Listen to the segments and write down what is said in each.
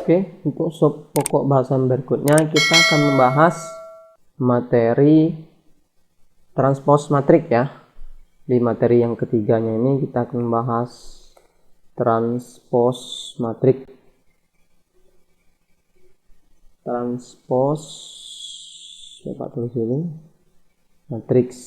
Oke, untuk sub pokok bahasan berikutnya kita akan membahas materi transpose matrik ya. Di materi yang ketiganya ini kita akan membahas transpose matrik. Transpose, coba tulis ini, matriks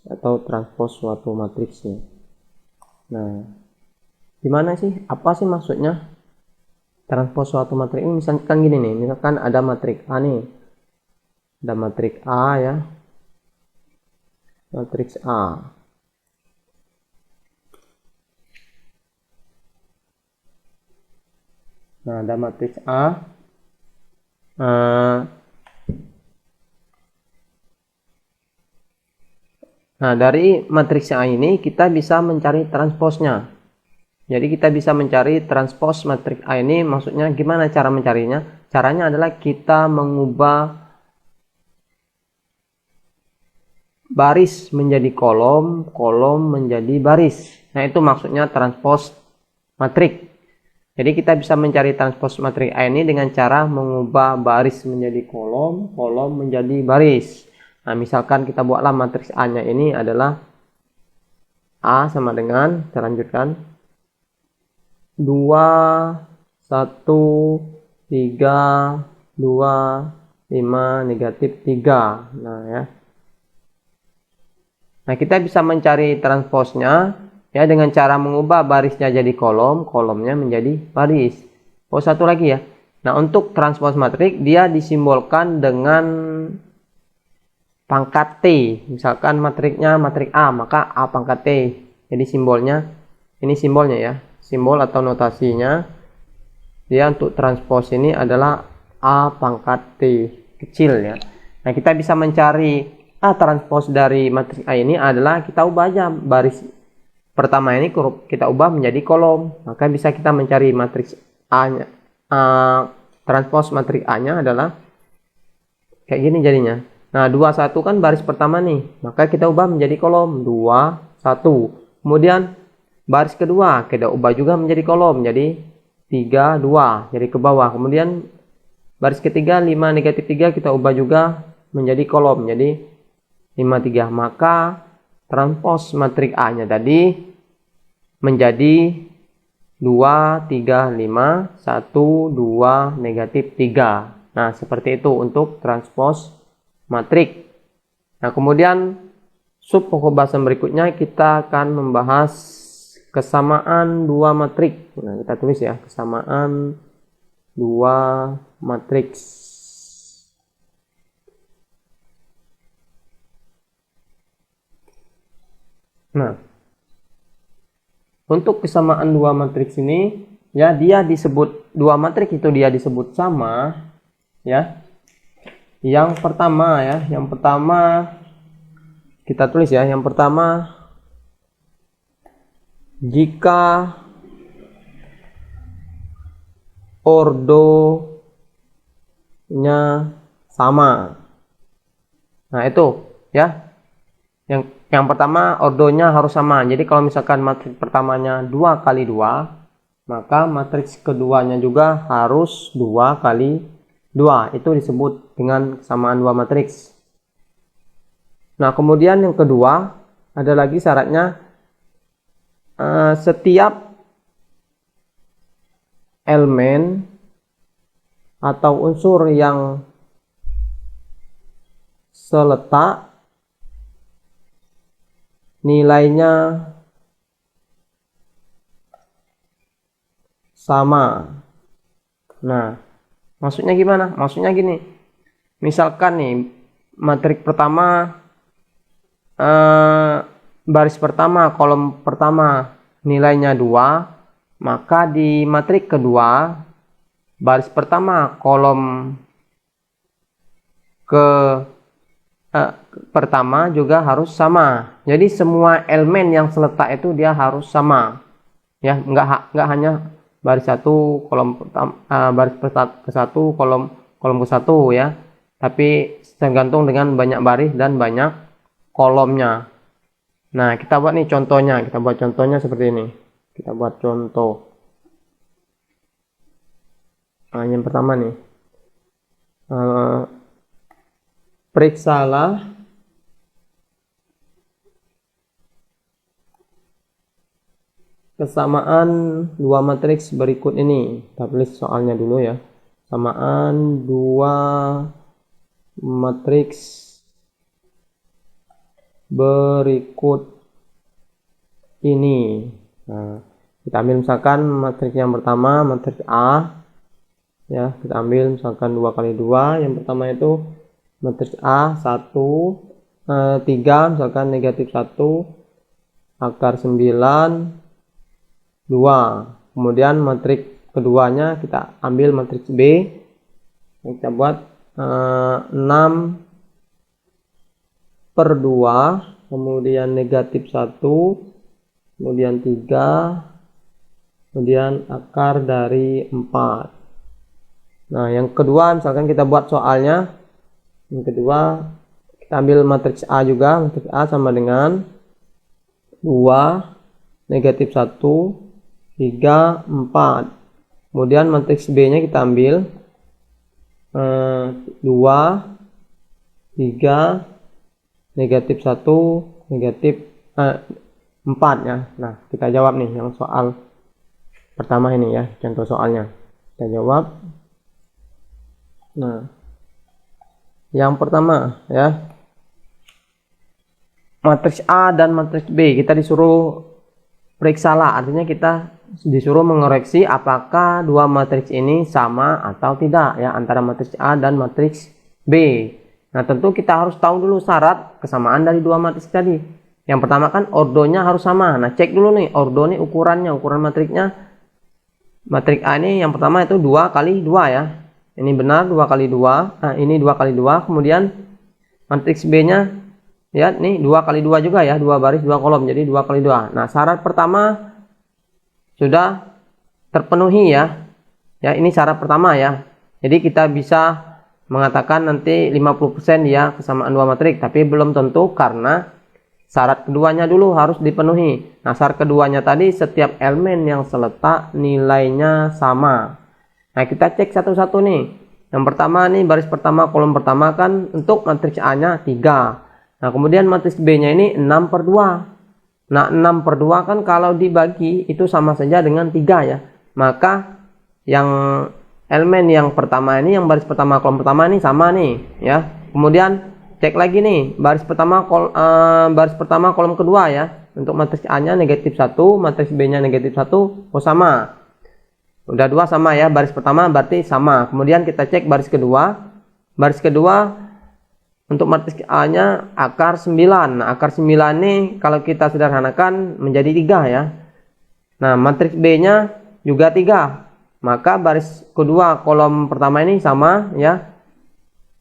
atau transpose suatu matriks ya. Nah, gimana sih? Apa sih maksudnya transpose suatu matriks ini? Misalkan gini nih, misalkan ada matrik A nih, ada matrik A ya, matriks A. Nah, ada matriks A. Nah, dari matriks A ini kita bisa mencari transposnya. Jadi kita bisa mencari transpose matriks A ini, maksudnya gimana cara mencarinya? Caranya adalah kita mengubah baris menjadi kolom, kolom menjadi baris. Nah, itu maksudnya transpose matrik. Jadi kita bisa mencari transpose matrik A ini dengan cara mengubah baris menjadi kolom, kolom menjadi baris. Nah, misalkan kita buatlah matriks A-nya ini adalah A sama dengan, kita lanjutkan, 2, 1, 3, 2, 5, negatif 3. Nah ya. Nah, kita bisa mencari transposnya ya dengan cara mengubah barisnya jadi kolom, kolomnya menjadi baris. Oh, satu lagi ya. Nah, untuk transpose matrik dia disimbolkan dengan pangkat T. Misalkan matriknya matrik A, maka A pangkat T. Jadi simbolnya, ini simbolnya ya. Simbol atau notasinya dia untuk transpose ini adalah A pangkat T kecil ya. Nah, kita bisa mencari A transpose dari matriks A ini adalah kita ubah aja baris pertama ini kita ubah menjadi kolom, maka bisa kita mencari matriks A-nya. Transpose matriks A-nya adalah kayak gini jadinya. Nah, 2, 1 kan baris pertama nih, maka kita ubah menjadi kolom 2, 1. Kemudian baris kedua kita ubah juga menjadi kolom, jadi 3, 2, jadi ke bawah. Kemudian baris ketiga 5, negatif 3 kita ubah juga menjadi kolom, jadi 5, 3. Maka transpose matrik A-nya tadi menjadi 2, 3, 5, 1, 2, negatif 3. Nah, seperti itu untuk transpose matrik. Nah, kemudian sub pokok bahasan berikutnya kita akan membahas kesamaan dua matrik. Nah, kita tulis ya, kesamaan dua matriks. Nah, untuk kesamaan dua matriks ini ya, dia disebut dua matriks itu dia disebut sama ya. Yang pertama ya, yang pertama kita tulis ya, yang pertama jika ordonya sama. Nah, itu ya. Yang pertama ordonya harus sama. Jadi kalau misalkan matriks pertamanya 2 kali 2, maka matriks keduanya juga harus 2 kali 2. Itu disebut dengan kesamaan dua matriks. Nah, kemudian yang kedua ada lagi syaratnya, setiap elemen atau unsur yang seletak nilainya sama. Nah, maksudnya gimana? Maksudnya gini, misalkan nih matrik pertama, baris pertama kolom pertama nilainya 2, maka di matrik kedua baris pertama kolom pertama juga harus sama. Jadi semua elemen yang seletak itu dia harus sama ya, nggak hanya baris satu kolom pertama, baris ke satu kolom ke satu ya, tapi tergantung dengan banyak baris dan banyak kolomnya. Nah, kita buat nih contohnya, kita buat contohnya seperti ini. Kita buat contoh. Nah, yang pertama nih, periksalah kesamaan dua matriks berikut ini. Kita tulis soalnya dulu ya. Kesamaan dua matriks berikut ini. Nah, kita ambil misalkan matriks yang pertama, matriks A. Ya, kita ambil misalkan 2 kali 2. Yang pertama itu matriks A 1, 3, misalkan negatif 1, akar 9, 2. Kemudian matriks keduanya kita ambil matriks B. Kita buat 6/2, kemudian negatif 1, kemudian 3, kemudian akar dari 4. Nah, yang kedua misalkan kita buat soalnya. Yang kedua kita ambil matriks A juga. Matriks A sama dengan 2, negatif 1, 3, 4. Kemudian matriks B nya kita ambil 2, 3, negatif 1, negatif 4 ya. Nah, kita jawab nih yang soal pertama ini ya, contoh soalnya. Kita jawab. Nah, yang pertama ya, matriks A dan matriks B kita disuruh periksalah, artinya kita disuruh mengoreksi apakah dua matriks ini sama atau tidak ya, antara matriks A dan matriks B. Nah, tentu kita harus tahu dulu syarat kesamaan dari dua matriks tadi. Yang pertama kan ordonya harus sama. Nah, cek dulu nih ordo nih ukuran matriksnya. Matriks A ini yang pertama itu 2 kali 2 ya. Ini benar 2 kali 2. Nah, ini 2 kali 2. Kemudian matriks B nya ya, nih 2 kali 2 juga ya, 2 baris 2 kolom, jadi 2 kali 2. Nah, syarat pertama sudah terpenuhi ya. Ya, ini syarat pertama ya. Jadi kita bisa mengatakan nanti 50% ya kesamaan dua matriks, tapi belum tentu karena syarat keduanya dulu harus dipenuhi. Nah, syarat keduanya tadi setiap elemen yang seletak nilainya sama. Nah, kita cek satu-satu nih. Yang pertama nih baris pertama kolom pertama kan untuk matriks A-nya 3. Nah, kemudian matriks B-nya ini 6/2. Nah, 6/2 kan kalau dibagi itu sama saja dengan 3 ya. Maka yang elemen yang pertama ini, yang baris pertama kolom pertama ini sama nih ya. Kemudian cek lagi nih baris pertama kolom kedua ya. Untuk matriks A-nya negatif 1, matriks B-nya negatif 1, oh sama. Udah 2 sama ya, baris pertama berarti sama. Kemudian kita cek baris kedua. Baris kedua untuk matriks A-nya akar 9. Nah, akar 9 ini kalau kita sederhanakan menjadi 3 ya. Nah, matriks B-nya juga 3. Maka baris kedua kolom pertama ini sama ya.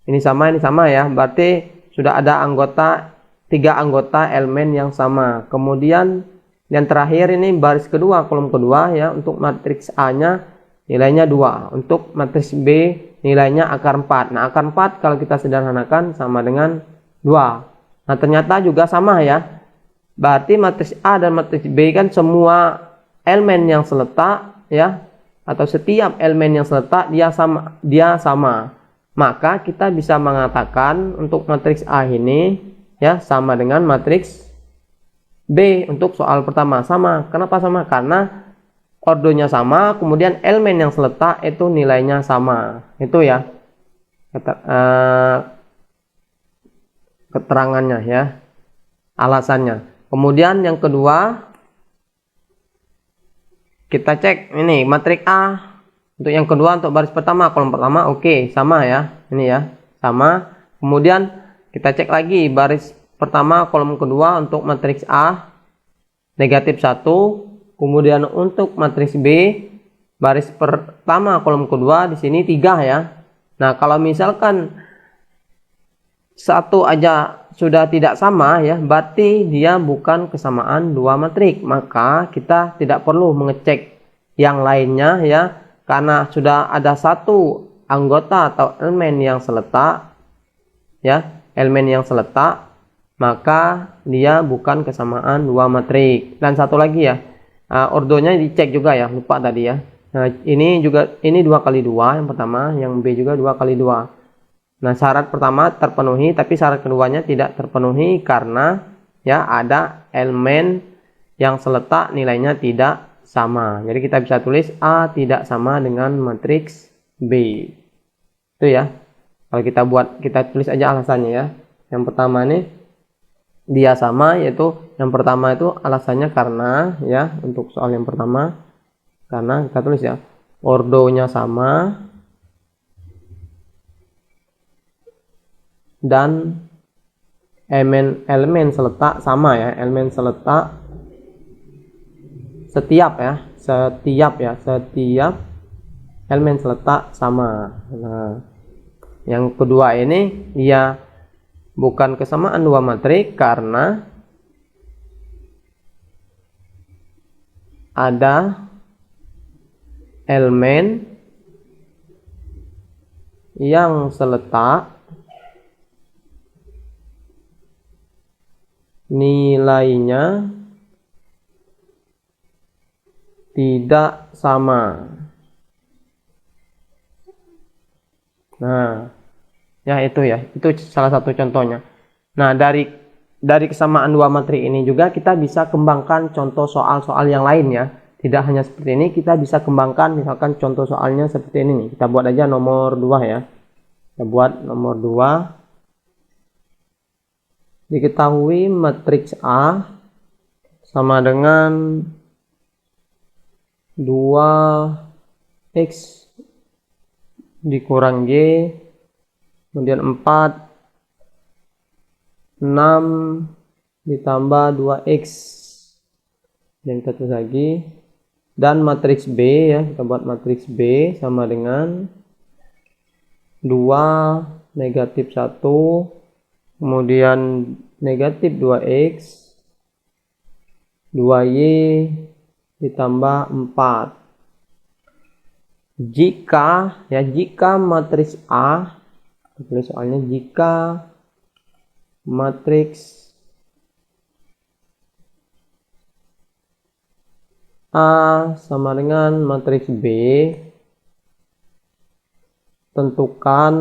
Ini sama ya. Berarti sudah ada 3 anggota elemen yang sama. Kemudian yang terakhir ini baris kedua kolom kedua ya, untuk matriks A-nya nilainya 2. Untuk matriks B nilainya akar 4. Nah, akar 4 kalau kita sederhanakan sama dengan 2. Nah, ternyata juga sama ya. Berarti matriks A dan matriks B kan semua elemen yang seletak ya, atau setiap elemen yang seletak dia sama. Maka kita bisa mengatakan untuk matriks A ini ya sama dengan matriks B untuk soal pertama. Sama. Kenapa sama? Karena ordonya sama, kemudian elemen yang seletak itu nilainya sama. Itu ya keterangannya ya, alasannya. Kemudian yang kedua kita cek ini matriks A. Untuk yang kedua untuk baris pertama kolom pertama oke, sama ya. Ini ya, sama. Kemudian kita cek lagi baris pertama kolom kedua untuk matriks A negatif 1. Kemudian untuk matriks B baris pertama kolom kedua di sini 3 ya. Nah, kalau misalkan satu aja sudah tidak sama ya, berarti dia bukan kesamaan dua matriks. Maka kita tidak perlu mengecek yang lainnya ya, karena sudah ada satu anggota atau elemen yang seletak ya, maka dia bukan kesamaan dua matriks. Dan satu lagi ya, ordonya dicek juga ya, lupa tadi ya. Nah, ini 2 kali 2 yang pertama, yang B juga 2 kali 2. Nah, syarat pertama terpenuhi, tapi syarat keduanya tidak terpenuhi karena ya ada elemen yang seletak nilainya tidak sama. Jadi kita bisa tulis A tidak sama dengan matriks B. Itu ya. Kalau kita tulis aja alasannya ya. Yang pertama nih dia sama, yaitu yang pertama itu alasannya karena ya, untuk soal yang pertama karena kita tulis ya ordonya sama dan elemen seletak sama ya, elemen seletak setiap elemen seletak sama. Nah, yang kedua ini dia bukan kesamaan dua matrik karena ada elemen yang seletak nilainya tidak sama. Nah, ya itu salah satu contohnya. Nah, dari kesamaan dua matrik ini juga kita bisa kembangkan contoh soal-soal yang lain ya. Tidak hanya seperti ini, kita bisa kembangkan misalkan contoh soalnya seperti ini nih. Kita buat aja nomor 2 ya. Kita buat nomor 2. Diketahui matriks A sama dengan 2x dikurang Y, kemudian 4, 6 ditambah 2x. Dan kita tulis lagi. Dan matriks B ya, kita buat matriks B sama dengan 2 negatif 1, kemudian negatif 2x, 2y ditambah 4. Jika matriks A, tulis soalnya jika matriks A sama dengan matriks B, tentukan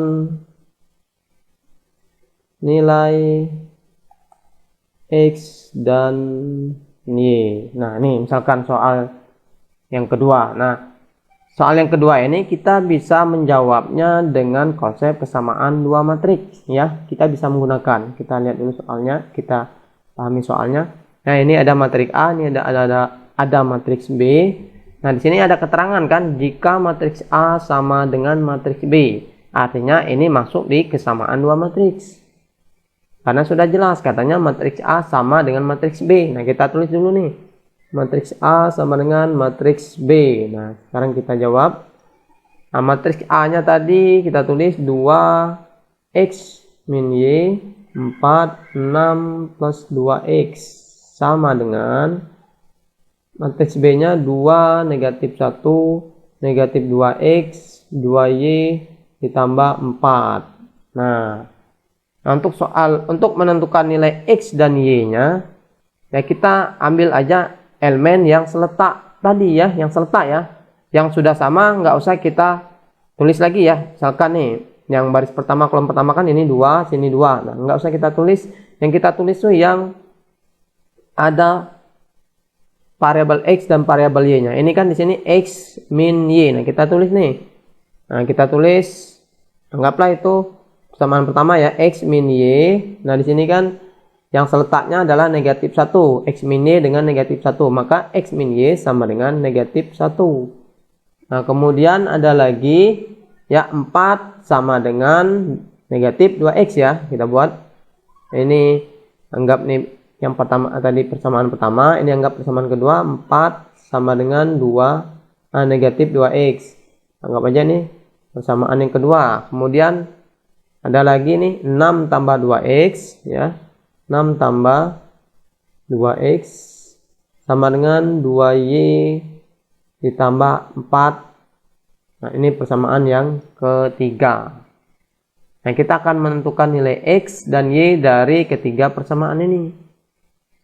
nilai X dan Y. Nah, ini misalkan soal yang kedua. Nah, soal yang kedua ini kita bisa menjawabnya dengan konsep kesamaan dua matriks ya. Kita bisa menggunakan. Kita lihat dulu soalnya, kita pahami soalnya. Nah, ini ada matriks A, ini ada matriks B. Nah, di sini ada keterangan kan, jika matriks A sama dengan matriks B. Artinya ini masuk di kesamaan dua matriks. Karena sudah jelas katanya matriks A sama dengan matriks B. Nah, kita tulis dulu nih. Matriks A sama dengan matriks B. Nah, sekarang kita jawab. Nah, matriks A-nya tadi kita tulis 2x min Y, 4, 6 plus 2x. Sama dengan matriks B-nya 2 negatif 1 negatif 2x 2y ditambah 4. Nah, untuk menentukan nilai x dan y-nya ya kita ambil aja elemen yang seletak tadi ya, yang seletak ya, yang sudah sama nggak usah kita tulis lagi ya. Misalkan nih yang baris pertama kolom pertama kan ini 2 sini 2. Nah, nggak usah kita tulis, yang kita tulis tuh yang ada variabel x dan variabel y-nya. Ini kan di sini x min y. Nah, kita tulis nih. Nah, kita tulis anggaplah itu persamaan pertama ya, x min y. Nah, di sini kan yang seletaknya adalah negatif 1. X min y dengan negatif 1. Maka x min y sama dengan negatif 1. Nah, kemudian ada lagi ya 4 sama dengan negatif 2x ya. Kita buat ini, anggap nih yang pertama tadi persamaan pertama, ini anggap persamaan kedua, 4 sama dengan 2 negatif 2x. Anggap aja nih persamaan yang kedua. Kemudian ada lagi nih 6 tambah 2x ya. 6 tambah 2x sama dengan 2y ditambah 4. Nah, ini persamaan yang ketiga. Nah, kita akan menentukan nilai x dan y dari ketiga persamaan ini.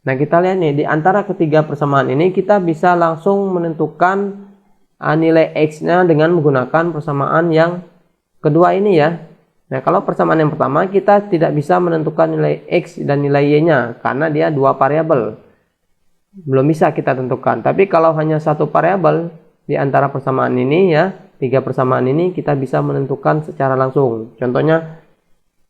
Nah, kita lihat nih, di antara ketiga persamaan ini kita bisa langsung menentukan nilai X-nya dengan menggunakan persamaan yang kedua ini ya. Nah, kalau persamaan yang pertama kita tidak bisa menentukan nilai X dan nilai Y-nya karena dia dua variabel. Belum bisa kita tentukan. Tapi kalau hanya satu variabel di antara persamaan ini ya, tiga persamaan ini kita bisa menentukan secara langsung. Contohnya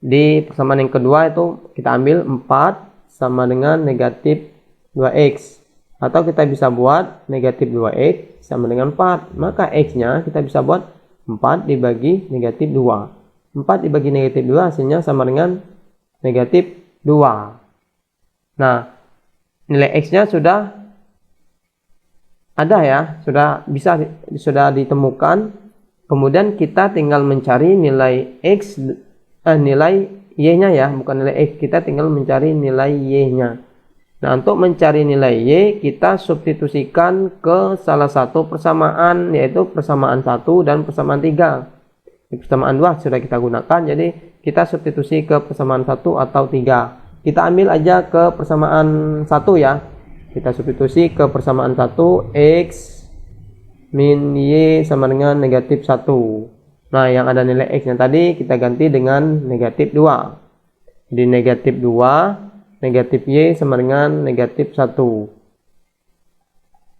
di persamaan yang kedua itu kita ambil 4 sama dengan negatif 2X. Atau kita bisa buat negatif 2X sama dengan 4. Maka X-nya kita bisa buat 4 dibagi negatif 2. 4 dibagi negatif 2 hasilnya sama dengan negatif 2. Nah, nilai X-nya sudah ada ya, sudah ditemukan. Kemudian kita tinggal mencari nilai X, nilai Y-nya ya, bukan nilai X. Kita tinggal mencari nilai Y-nya. Nah, untuk mencari nilai Y, kita substitusikan ke salah satu persamaan, yaitu persamaan 1 dan persamaan 3. Di persamaan 2 sudah kita gunakan, jadi kita substitusi ke persamaan 1 atau 3. Kita ambil aja ke persamaan 1 ya. Kita substitusi ke persamaan 1, X min Y sama dengan negatif 1. Nah, yang ada nilai X-nya tadi kita ganti dengan negatif 2. Jadi negatif 2, negatif Y sama dengan negatif 1.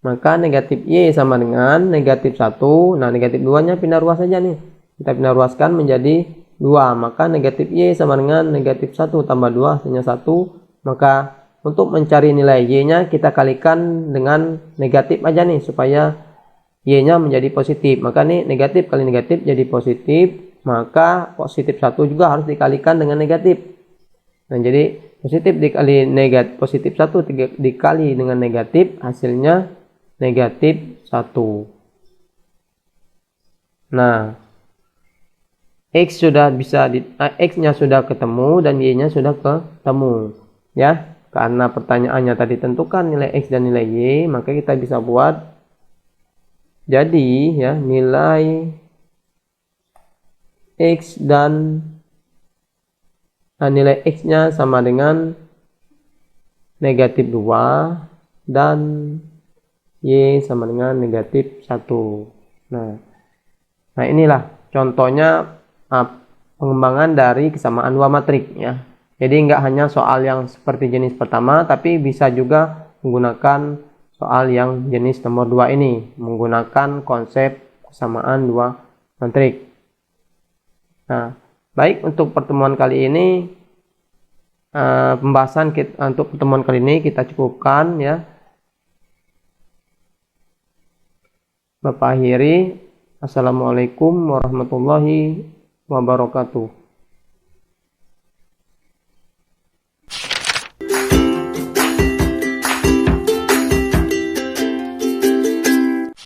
Maka negatif Y sama dengan negatif 1. Nah, negatif 2-nya pindah ruas saja nih. Kita pindah ruaskan menjadi 2. Maka negatif Y sama dengan negatif 1 tambah 2 hasilnya 1. Maka untuk mencari nilai Y-nya kita kalikan dengan negatif aja nih supaya Y-nya menjadi positif. Maka nih negatif kali negatif jadi positif. Maka positif 1 juga harus dikalikan dengan negatif. Nah, jadi positif dikali negatif, positif 1 dikali dengan negatif hasilnya negatif 1. Nah, X-nya sudah ketemu dan Y-nya sudah ketemu ya. Karena pertanyaannya tadi tentukan nilai X dan nilai Y, maka kita bisa buat jadi ya, nilai X dan nilai X-nya sama dengan negatif 2 dan Y sama dengan negatif 1. Nah, inilah contohnya pengembangan dari kesamaan dua matrik ya. Jadi nggak hanya soal yang seperti jenis pertama, tapi bisa juga menggunakan soal yang jenis nomor 2 ini, menggunakan konsep kesamaan dua matrik. Nah, baik, untuk pertemuan kali ini untuk pertemuan kali ini kita cukupkan ya. Bapak akhiri. Assalamualaikum warahmatullahi wabarakatuh.